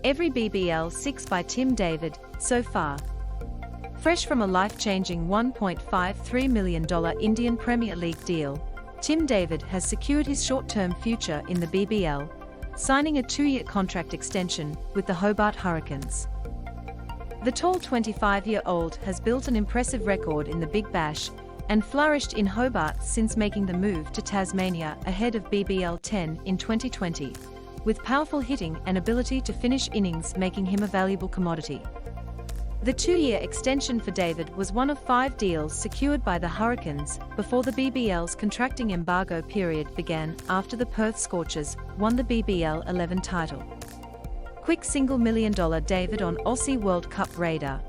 Every BBL 6 by Tim David, so far. Fresh from a life-changing $1.53 million Indian Premier League deal, Tim David has secured his short-term future in the BBL, signing a 2-year contract extension with the Hobart Hurricanes. The tall 25-year-old has built an impressive record in the Big Bash and flourished in Hobart since making the move to Tasmania ahead of BBL 10 in 2020, with powerful hitting and ability to finish innings making him a valuable commodity. The 2-year extension for David was one of 5 deals secured by the Hurricanes before the BBL's contracting embargo period began after the Perth Scorchers won the BBL 11 title. Quick $1 million David on Aussie World Cup radar.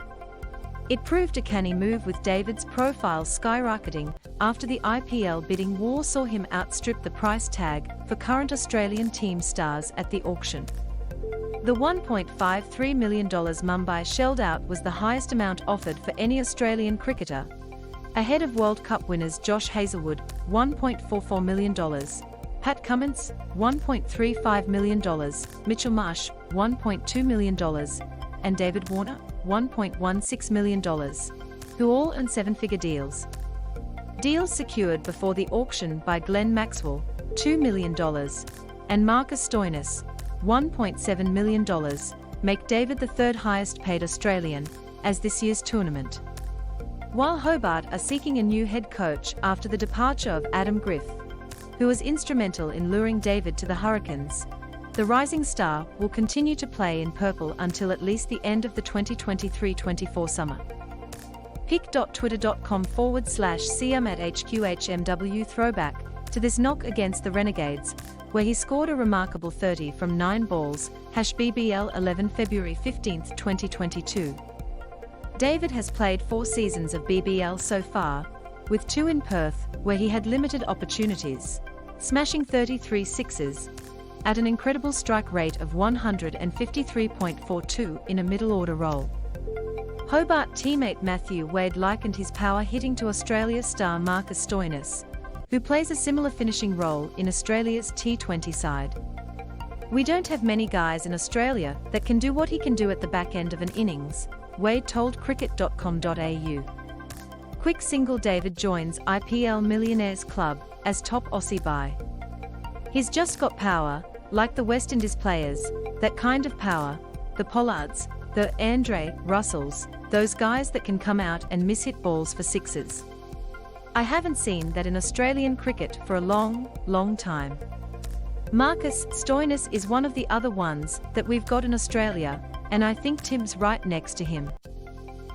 It proved a canny move with David's profile skyrocketing after the IPL bidding war saw him outstrip the price tag for current Australian team stars at the auction. The $1.53 million Mumbai shelled out was the highest amount offered for any Australian cricketer, ahead of World Cup winners Josh Hazlewood, $1.44 million, Pat Cummins, $1.35 million, Mitchell Marsh, $1.2 million, and David Warner, $1.16 million, who all earned 7-figure deals. Deals secured before the auction by Glenn Maxwell, $2 million, and Marcus Stoinis, $1.7 million, make David the third highest paid Australian as this year's tournament. While Hobart are seeking a new head coach after the departure of Adam Griff, who was instrumental in luring David to the Hurricanes, the rising star will continue to play in purple until at least the end of the 2023-24 summer. pic.twitter.com/CM@HQHMW throwback to this knock against the Renegades, where he scored a remarkable 30 from 9 balls, #BBL 11 February 15, 2022. David has played 4 seasons of BBL so far, with 2 in Perth, where he had limited opportunities, smashing 33 sixes, at an incredible strike rate of 153.42 in a middle-order role. Hobart teammate Matthew Wade likened his power hitting to Australia star Marcus Stoinis, who plays a similar finishing role in Australia's T20 side. "We don't have many guys in Australia that can do what he can do at the back end of an innings," Wade told cricket.com.au. Quick single David joins IPL Millionaires Club as top Aussie buy. "He's just got power, like the West Indies players, that kind of power, the Pollards, the Andre Russells, those guys that can come out and miss-hit balls for sixes. I haven't seen that in Australian cricket for a long, long time. Marcus Stoinis is one of the other ones that we've got in Australia, and I think Tim's right next to him.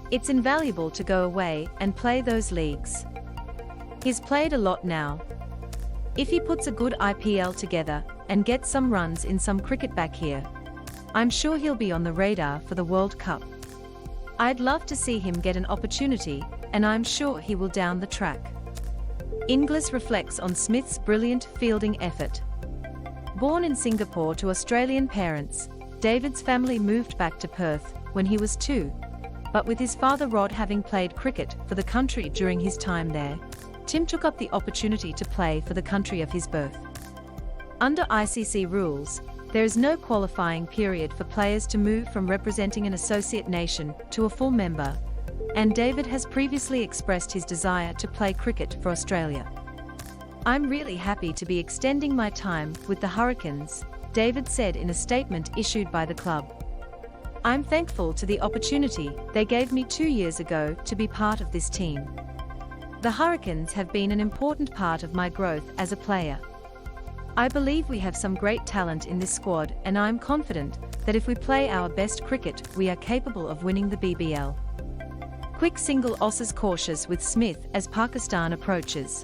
It's invaluable to go away and play those leagues. He's played a lot now. If he puts a good IPL together and gets some runs in some cricket back here, I'm sure he'll be on the radar for the World Cup. I'd love to see him get an opportunity, and I'm sure he will down the track." Inglis reflects on Smith's brilliant fielding effort. Born in Singapore to Australian parents, David's family moved back to Perth when he was 2, but with his father Rod having played cricket for the country during his time there, Tim took up the opportunity to play for the country of his birth. Under ICC rules, there is no qualifying period for players to move from representing an associate nation to a full member, and David has previously expressed his desire to play cricket for Australia. "I'm really happy to be extending my time with the Hurricanes," David said in a statement issued by the club. "I'm thankful to the opportunity they gave me 2 years ago to be part of this team. The Hurricanes have been an important part of my growth as a player. I believe we have some great talent in this squad, and I'm confident that if we play our best cricket, we are capable of winning the BBL." Quick single Aussies cautious with Smith as Pakistan approaches.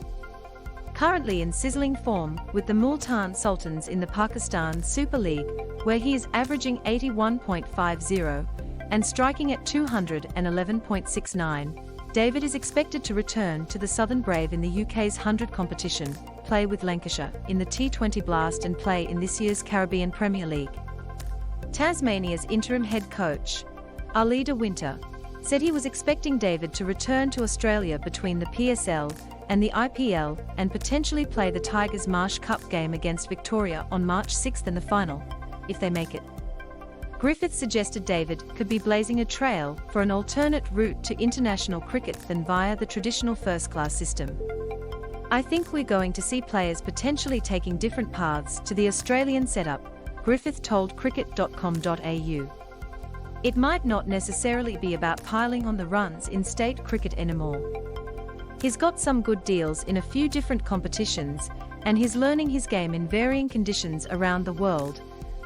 Currently in sizzling form with the Multan Sultans in the Pakistan Super League, where he is averaging 81.50 and striking at 211.69, David is expected to return to the Southern Brave in the UK's 100 competition, play with Lancashire in the T20 Blast and play in this year's Caribbean Premier League. Tasmania's interim head coach, Ali De Winter, said he was expecting David to return to Australia between the PSL and the IPL and potentially play the Tigers Marsh Cup game against Victoria on March 6 in the final, if they make it. Griffith suggested David could be blazing a trail for an alternate route to international cricket than via the traditional first-class system. I think we're going to see players potentially taking different paths to the Australian setup, Griffith told cricket.com.au. It might not necessarily be about piling on the runs in state cricket anymore. He's got some good deals in a few different competitions, and he's learning his game in varying conditions around the world,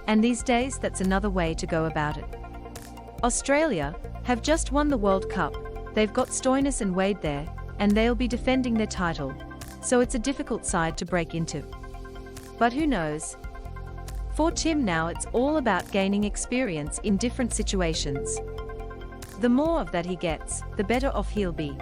and these days that's another way to go about it. Australia have just won the World Cup, they've got Stoinis and Wade there, and they'll be defending their title, so it's a difficult side to break into. But who knows? For Tim now it's all about gaining experience in different situations. The more of that he gets, the better off he'll be.